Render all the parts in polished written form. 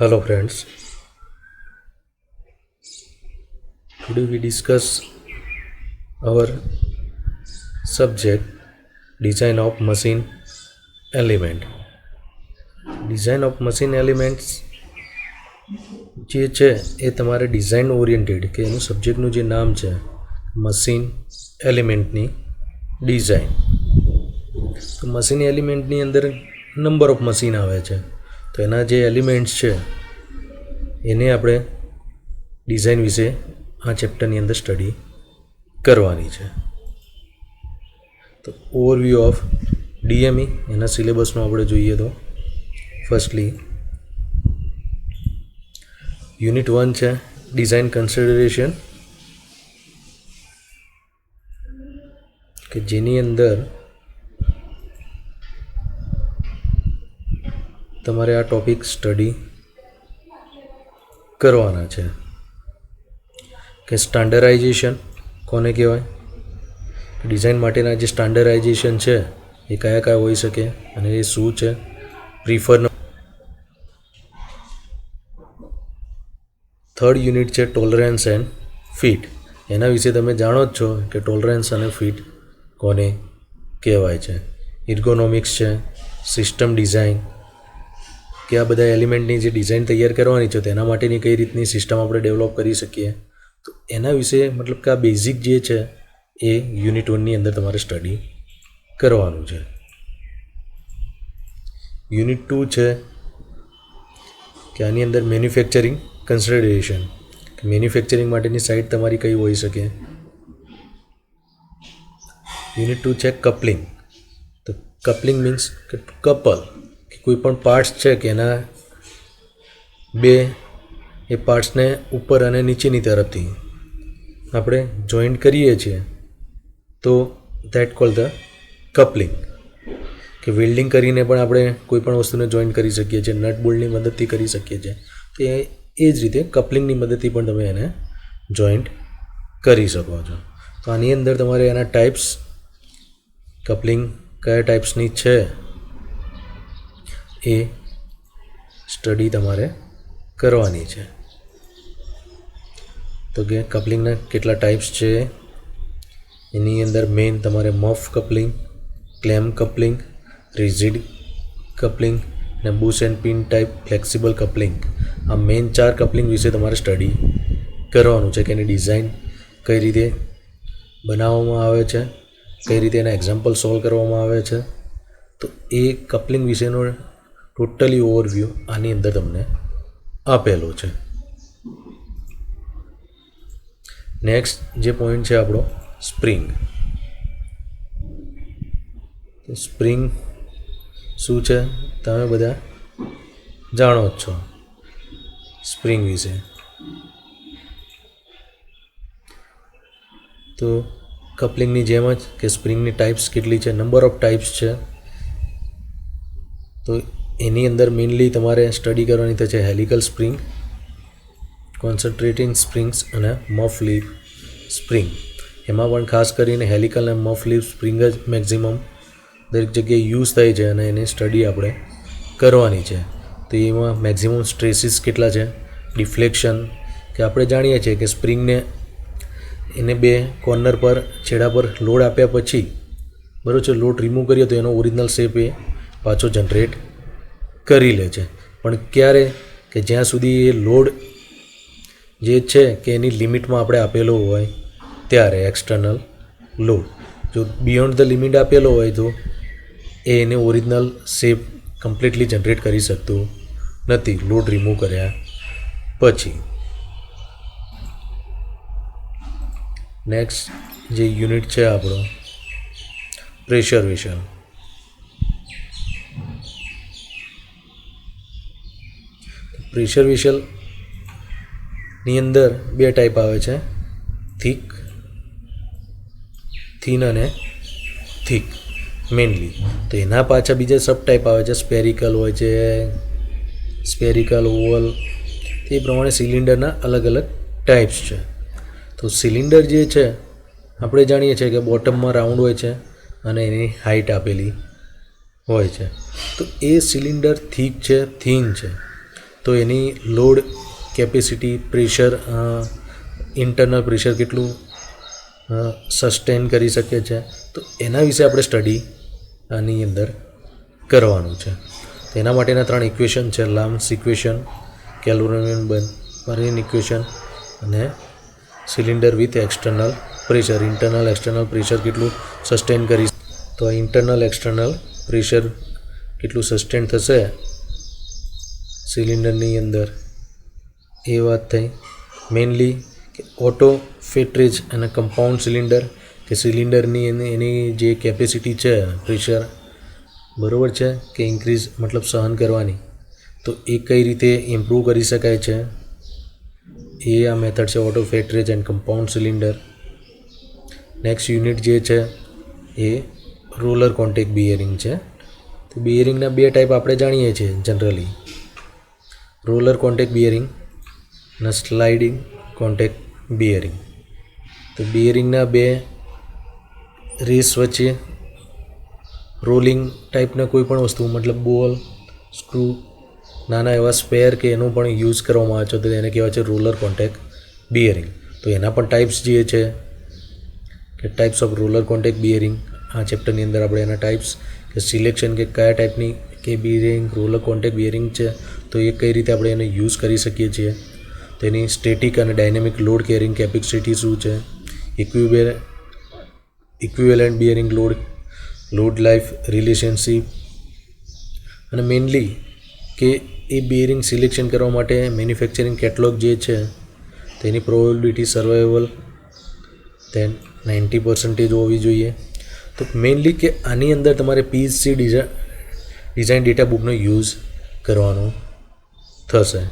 Hello friends, today we discuss our subject design of machine element. Design of machine elements જે છે એ તમારે design oriented કે એનું સબ્જેક્ટનું જે નામ છે મશીન એલિમેન્ટની ડિઝાઇન. તો મશીન એલિમેન્ટની અંદર નંબર ઓફ મશીન આવે છે, તો એના જે એલિમેન્ટ્સ છે એને આપણે ડિઝાઇન વિશે આ ચેપ્ટરની અંદર સ્ટડી કરવાની છે. તો ઓવરવ્યૂ ઓફ ડીએમઈ એના સિલેબસમાં આપણે જોઈએ તો ફર્સ્ટલી યુનિટ 1 છે ડિઝાઇન કન્સિડરેશન, કે જેની અંદર તમારે આ ટોપિક સ્ટડી કરવાના છે કે સ્ટાન્ડર્ડાઇઝેશન કોને કહેવાય, ડિઝાઇન માટેના જે સ્ટાન્ડર્ડાઇઝેશન છે એ કયા કયા હોઈ શકે અને એ શું છે. થર્ડ યુનિટ છે ટોલરન્સ એન્ડ ફિટ, એના વિશે તમે જાણો જ છો કે ટોલરન્સ અને ફિટ કોને કહેવાય છે. ઇર્ગોનોમિક્સ છે, સિસ્ટમ ડિઝાઇન, કે આ બધા એલિમેન્ટની જે ડિઝાઇન તૈયાર કરવાની છે તેના માટેની કઈ રીતની સિસ્ટમ આપણે ડેવલપ કરી શકીએ, તો એના વિશે મતલબ કે આ બેઝિક જે છે એ યુનિટ 1ની અંદર તમારે સ્ટડી કરવાનું છે. યુનિટ 2 છે કે આની અંદર મેન્યુફેક્ચરિંગ કન્સિડરેશન, કે મેન્યુફેક્ચરિંગ માટેની સાઇટ તમારી કઈ હોઈ શકે. યુનિટ 2 છે કપલિંગ, તો કપલિંગ મીન્સ કે કપલ, કે કોઈ પણ પાર્ટ્સ છે કે એના બે એ પાર્ટ્સને ઉપર અને નીચેની તરફથી આપણે જોઈન્ટ કરીએ છીએ તો ધેટ કોલ ધ કપલિંગ. કે વેલ્ડિંગ કરીને પણ આપણે કોઈ પણ વસ્તુને જોઈન્ટ કરી શકીએ છીએ, નટ બોલ્ટની મદદથી કરી શકીએ છીએ, તો એ જ રીતે કપલિંગની મદદથી પણ તમે એને જોઈન્ટ કરી શકો છો. તો આની અંદર તમારે એના ટાઈપ્સ, કપલિંગ કયા ટાઈપ્સની છે એ સ્ટડી તમારે કરવાની છે. તો કે કપલિંગના કેટલા ટાઈપ્સ છે એની અંદર મેઇન તમારે muff coupling, clamp coupling, rigid coupling અને bush and pin type flexible coupling, આ મેઇન 4 કપલિંગ વિશે તમારે સ્ટડી કરવાનું છે કે એની ડિઝાઇન કઈ રીતે બનાવવામાં આવે છે, કઈ રીતે એના એક્ઝામ્પલ સોલ્વ કરવામાં આવે છે. તો એ કપલિંગ વિશેનો ટોટલી ઓવરવ્યૂ આની અંદર તમને આપેલો છે. નેક્સ્ટ જે પોઈન્ટ છે આપણો સ્પ્રિંગ. સ્પ્રિંગ શું છે તમે બધા જાણો જ છો સ્પ્રિંગ વિશે. તો કપલિંગની જેમ જ કે સ્પ્રિંગની ટાઈપ્સ કેટલી છે, નંબર ઓફ ટાઈપ્સ છે, તો એની અંદર મેઇનલી તમારે સ્ટડી કરવાની તો છે હેલિકલ સ્પ્રિંગ, કોન્સન્ટ્રેટિંગ સ્પ્રિંગ્સ અને મફ લીફ સ્પ્રિંગ. એમાં પણ ખાસ કરીને હેલિકલ અને મફ લીફ સ્પ્રિંગ જ મેક્ઝિમમ દરેક જગ્યાએ યુઝ થાય છે અને એની સ્ટડી આપણે કરવાની છે. તો એમાં મેક્ઝિમમ સ્ટ્રેસીસ કેટલા છે, ડિફ્લેક્શન, કે આપણે જાણીએ છીએ કે સ્પ્રિંગને એને બે કોર્નર પર છેડા પર લોડ આપ્યા પછી બરાબર છે, લોડ રિમૂવ કરીએ તો એનો ઓરિજિનલ શેપ એ પાછો જનરેટ કરી લે છે. પણ ક્યારે, કે જ્યાં સુધી એ લોડ જે છે કે એની લિમિટમાં આપણે આપેલો હોય ત્યારે એક્સટર્નલ લોડ, જો બિયોન્ડ ધ લિમિટ આપેલો હોય તો એને ઓરિજિનલ શેપ કમ્પ્લીટલી જનરેટ કરી શકતું નથી લોડ રિમૂવ કર્યા પછી. નેક્સ્ટ જે યુનિટ છે આપણો પ્રેશર વેસલ. પ્રેશર વેસલની અંદર બે ટાઈપ આવે છે, થીન અને થીક મેઇનલી. તો એના પાછા બીજા સબ ટાઈપ આવે છે, સ્પેરિકલ હોય છે, સ્પેરિકલ, ઓવલ, એ પ્રમાણે સિલિન્ડરના અલગ અલગ ટાઈપ્સ છે. તો સિલિન્ડર જે છે આપણે જાણીએ છીએ કે બોટમમાં રાઉન્ડ હોય છે અને એની હાઇટ આપેલી હોય છે. તો એ સિલિન્ડર થીક છે, થીન છે, તો એની load capacity pressure internal pressure કેટલું સસ્ટેન કરી શકે છે, તો એના વિશે આપણે સ્ટડી આની અંદર કરવાનું છે. તો એના માટેના 3 ઇક્વેશન છે: લામ્સ ઇક્વેશન, કેલ્વિન-બર્નીન ઇક્વેશન અને cylinder with external pressure. Internal external pressure કેટલું સસ્ટેન કરી, તો આ ઇન્ટરનલ એક્સટર્નલ પ્રેશર કેટલું સસ્ટેન થશે સિલિન્ડરની અંદર, એ વાત થઈ. મેઇનલી કે ઓટો ફેટ્રેજ અને કમ્પાઉન્ડ સિલિન્ડર, કે સિલિન્ડરની એની જે કેપેસિટી છે પ્રેશર, બરાબર છે, કે ઇન્ક્રીઝ મતલબ સહન કરવાની, તો એ કઈ રીતે ઇમ્પ્રૂવ કરી શકાય છે, એ આ મેથડ છે autofrettage and compound cylinder. Next unit જે છે એ રોલર કોન્ટેક્ટ બિયરિંગ છે. તો બિયરિંગના 2 ટાઈપ આપણે જાણીએ છીએ જનરલી: રોલર કોન્ટેક્ટ બિયરિંગ અને સ્લાઇડિંગ કોન્ટેક્ટ બિયરિંગ. તો બિયરિંગના 2 રેસ વચ્ચે રોલિંગ ટાઈપના કોઈ પણ વસ્તુ, મતલબ બોલ, સ્ક્રૂ, નાના એવા સ્પેર કે એનો પણ યુઝ કરવામાં આવે છે, તો એને કહેવાય છે રોલર કોન્ટેક્ટ બિયરિંગ. તો એના પણ ટાઈપ્સ જે છે કે ટાઈપ્સ ઓફ રોલર કોન્ટેક્ટ બિયરિંગ, આ ચેપ્ટરની અંદર આપણે એના ટાઈપ્સ કે સિલેક્શન, કે કયા ટાઈપની કે બિયરિંગ રોલર કોન્ટેક્ટ બિયરિંગ છે, તો એ કઈ રીતે આપણે એને યુઝ કરી શકીએ છીએ, તેની સ્ટેટિક અને ડાયનેમિક લોડ કેરિંગ કેપેસિટી શું છે, ઇક્વિવેલન્ટ બિયરિંગ લોડ લાઈફ રિલેશનશિપ, અને મેઇનલી કે એ બિયરિંગ સિલેક્શન કરવા માટે મેન્યુફેક્ચરિંગ કેટલોગ જે છે તેની પ્રોબેબિલિટી સર્વાઈવલ તેન 90% હોવી જોઈએ. તો મેઇનલી કે આની અંદર તમારે પીએસસી ડિઝાઇન ડેટા બુકનો યુઝ કરવાનો થશે.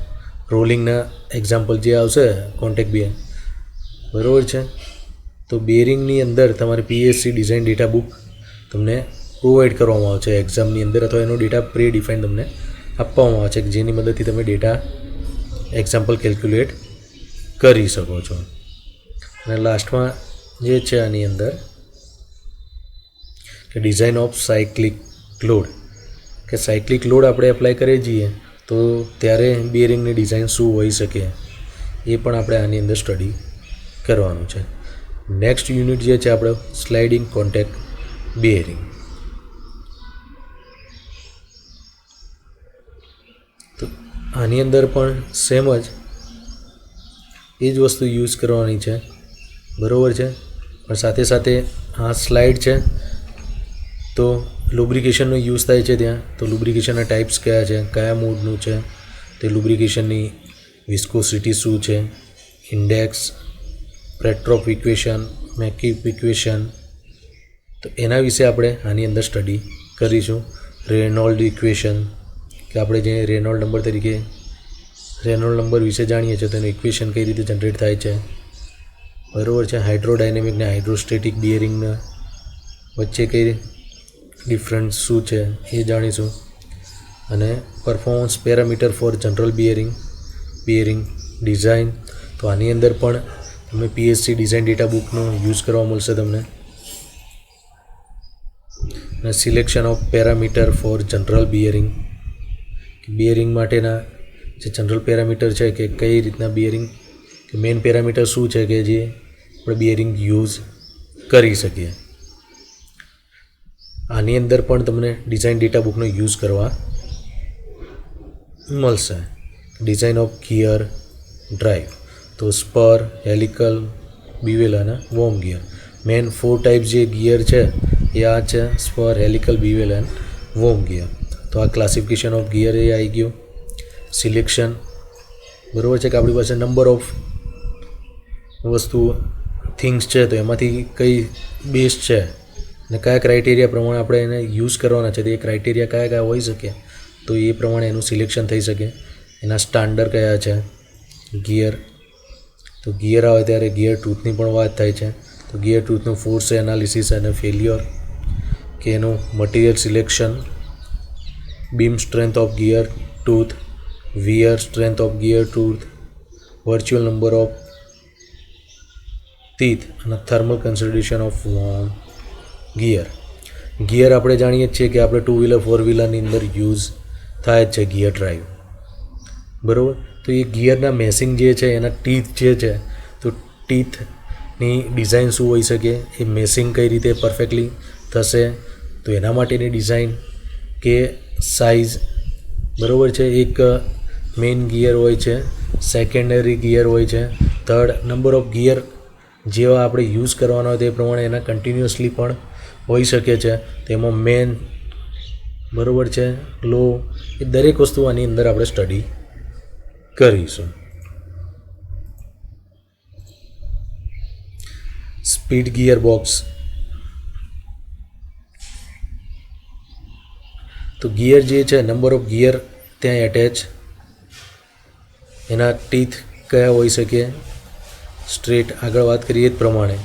રોલિંગના એક્ઝામ્પલ જે આવશે કોન્ટેક્ટ બિયર, બરાબર છે, તો બિયરિંગની અંદર તમારે પીએસસી ડિઝાઇન ડેટા બુક તમને પ્રોવાઈડ કરવામાં આવે છે એક્ઝામની અંદર, અથવા એનો ડેટા પ્રી ડિફાઇન તમને આપવામાં આવે છે, કે જેની મદદથી તમે ડેટા એક્ઝામ્પલ કેલ્ક્યુલેટ કરી શકો છો. અને લાસ્ટમાં જે છે આની અંદર કે ડિઝાઇન ઓફ સાયક્લિક લોડ, કે સાયક્લિક લોડ આપણે એપ્લાય કરીએ છીએ તો ત્યારે બિયરિંગની ડિઝાઇન શું હોઈ શકે, એ પણ આપણે આની અંદર સ્ટડી કરવાનું છે. નેક્સ્ટ યુનિટ જે છે આપણે સ્લાઇડિંગ કોન્ટેક્ટ બિયરિંગ. તો આની અંદર પણ સેમ જ એ જ વસ્તુ યુઝ કરવાની છે, બરાબર છે, પણ સાથે સાથે આ સ્લાઇડ છે તો લુબ્રિકેશનનો યુઝ થાય છે ત્યાં. તો લુબ્રિકેશનના ટાઈપ્સ કયા છે, કયા મોડનું છે, તે લુબ્રિકેશનની વિસ્કોસિટી શું છે, ઇન્ડેક્સ, પેટ્રોપ ઇક્વેશન, મેકિપ ઇક્વેશન, તો એના વિશે આપણે આની અંદર સ્ટડી કરીશું. રેનોલ્ડ ઇક્વેશન, કે આપણે જે રેનોલ્ડ નંબર તરીકે રેનોલ્ડ નંબર વિશે જાણીએ છીએ, તેનું ઇક્વેશન કઈ રીતે જનરેટ થાય છે, બરાબર છે. હાઇડ્રોડાયનેમિક ને હાઇડ્રોસ્ટેટિક બિયરિંગના વચ્ચે કઈ ડિફરન્સ શું છે એ જાણીશું. અને performance parameter for general bearing design, તો આની અંદર પણ તમે પીએસસી ડિઝાઇન ડેટા બુકનો યુઝ કરવા મળશે તમને. અને selection of parameter for general bearing માટેના જે જનરલ પેરામીટર છે, કે કઈ રીતના બિયરિંગ, કે મેઇન પેરામીટર શું છે કે જે આપણે બિયરિંગ યુઝ કરી શકીએ. આની અંદર પણ તમને ડિઝાઇન ડેટા બુકનો યુઝ કરવા મળશે. ડિઝાઇન ઓફ ગિયર ડ્રાઈવ, તો સ્પર, હેલિકલ, બીવેલ અને વોર્મ ગિયર. મેન 4 ટાઈપ જે ગિયર છે એ આ છે: spur, helical, bevel and worm gear. તો આ ક્લાસિફિકેશન ઓફ ગિયર એ આવી ગયું. સિલેક્શન, બરાબર છે, કે આપણી પાસે નંબર ઓફ વસ્તુ થિંગ્સ છે, તો એમાંથી કઈ બેસ્ટ છે અને કયા ક્રાઇટેરિયા પ્રમાણે આપણે એને યુઝ કરવાના છે, તો એ ક્રાઇટેરિયા કયા કયા હોઈ શકે, તો એ પ્રમાણે એનું સિલેક્શન થઈ શકે. એના સ્ટાન્ડર્ડ કયા છે ગિયર, તો ગિયર આવે ત્યારે ગિયર ટૂથની પણ વાત થાય છે. તો ગિયર ટૂથનું ફોર્સ એનાલિસિસ અને ફેલ્યોર, કે એનું material selection, beam strength of gear tooth, wear strength of gear tooth, virtual number of teeth અને થર્મલ કન્સિડરેશન ઓફ ગિયર આપણે જાણીએ જ છીએ કે આપણે 2 વ્હીલર 4 વ્હીલરની અંદર યુઝ થાય જ છે ગિયર ડ્રાઈવ. બરાબર. તો એ ગિયરના મેસિંગ જે છે એના ટીથ જે છે, તો ટીથની ડિઝાઇન શું હોઈ શકે, એ મેસિંગ કઈ રીતે પરફેક્ટલી થશે, તો એના માટેની ડિઝાઇન કે સાઇઝ, બરાબર છે. એક મેઇન ગિયર હોય છે, સેકન્ડરી ગિયર હોય છે, થર્ડ નંબર ઓફ ગિયર જેવા આપણે યુઝ કરવાના હોય તે પ્રમાણે એના કન્ટિન્યુઅસલી પણ હોઈ શકે છે. તેમાં મેન, બરાબર છે, લો, એ દરેક વસ્તુ આની અંદર આપણે સ્ટડી કરીશું. Speed gear box. તો ગિયર જે છે, નંબર ઓફ ગિયર ત્યાં એટેચ, એના ટીથ કયા હોઈ શકે, સ્ટ્રેટ આગળ વાત કરીએ જ પ્રમાણે,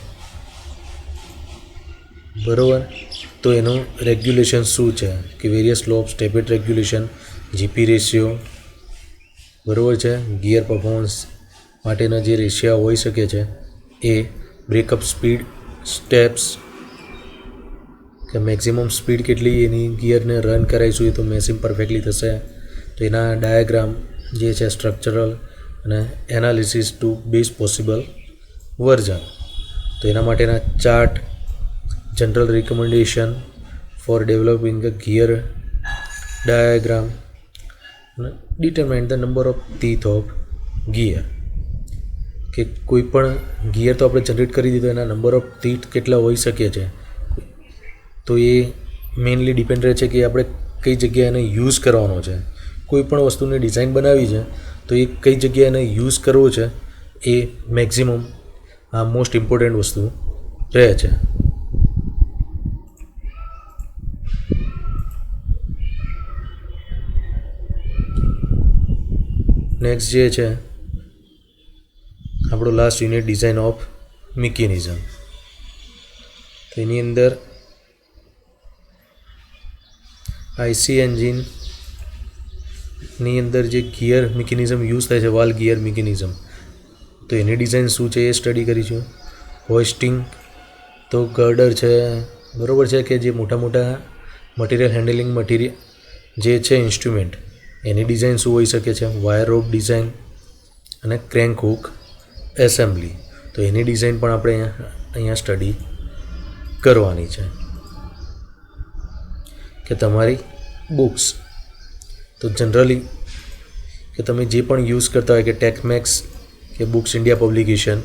બરાબર. તો એનું રેગ્યુલેશન શું છે કે various law of stepped regulation, GP ratio, બરાબર છે. ગિયર પરફોર્મન્સ માટેના જે રેશિયા હોઈ શકે છે એ બ્રેકઅપ સ્પીડ, સ્ટેપ્સ, કે મેક્સિમમ સ્પીડ કેટલી એની ગિયરને રન કરાવીશું એ તો મેસિંગ પરફેક્ટલી થશે. તો એના ડાયાગ્રામ જે છે સ્ટ્રક્ચરલ અને analysis to best possible version. તો એના માટેના chart, general recommendation for developing a gear diagram, determine the number of teeth of gear. કે કોઈ પણ ગિયર તો આપણે જનરેટ કરી દીધો, એના નંબર ઓફ ટીથ કેટલા હોઈ શકે છે, તો એ મેઇનલી ડિપેન્ડ રહે છે કે આપણે કઈ જગ્યાએ એને યુઝ કરવાનો છે. કોઈ પણ વસ્તુની ડિઝાઇન બનાવી છે તો એ કઈ જગ્યાએ એને યુઝ કરવો છે એ મેક્સિમમ આ મોસ્ટ ઇમ્પોર્ટન્ટ વસ્તુ રહે છે. નેક્સ્ટ જે છે આપણો last unit, design of mechanism. તો એની અંદર આઈસી એન્જિનની અંદર જે ગિયર મિકેનિઝમ યુઝ થાય છે, વાલ ગિયર મિકેનિઝમ, તો એની ડિઝાઇન શું છે એ સ્ટડી કરીશું. હોઇસ્ટિંગ, તો ગર્ડર છે, બરાબર છે, કે જે મોટા મોટા મટીરિયલ હેન્ડલિંગ મટીરિયલ જે છે ઇન્સ્ટ્રુમેન્ટ, એની ડિઝાઇન શું હોઈ શકે છે. વાયર રોપ ડિઝાઇન અને ક્રેન્ક હુક એસેમ્બલી, તો એની ડિઝાઇન પણ આપણે અહીંયા સ્ટડી કરવાની છે. કે તમારી બુક્સ, તો જનરલી કે તમે જે પણ યુઝ કરતા હોય કે ટેકમેક્સ કે બુક્સ ઇન્ડિયા પબ્લિકેશન,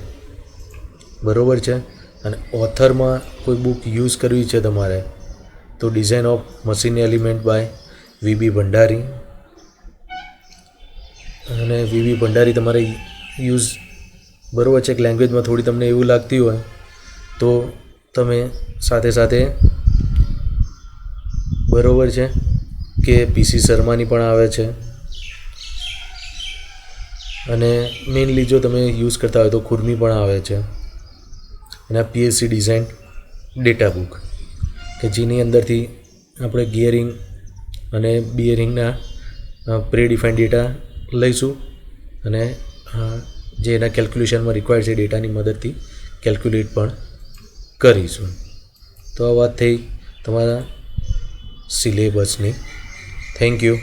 બરાબર છે. અને ઓથરમાં કોઈ બુક યુઝ કરવી છે તમારે તો design of machine element by VB Bhandari. અને વીબી ભંડારી તમારે યુઝ, બરાબર છે, કે લેંગ્વેજમાં થોડી તમને એવું લાગતી હોય તો તમે સાથે સાથે, બરાબર છે, કે પીસી શર્માની પણ આવે છે. અને મેઇનલી જો તમે યુઝ કરતા હોય તો ખુરમી પણ આવે છે. એના પીએસસી ડિઝાઇન ડેટા બુક, કે જેની અંદરથી આપણે ગિયરિંગ અને બિયરિંગના પ્રી-ડિફાઇન્ડ ડેટા લઈશું અને જે એના કેલ્ક્યુલેશનમાં રિક્વાયર્ડ છે ડેટાની મદદથી કેલ્ક્યુલેટ પણ કરીશું. તો આ વાત થઈ તમારા સિલેબસની. Thank you.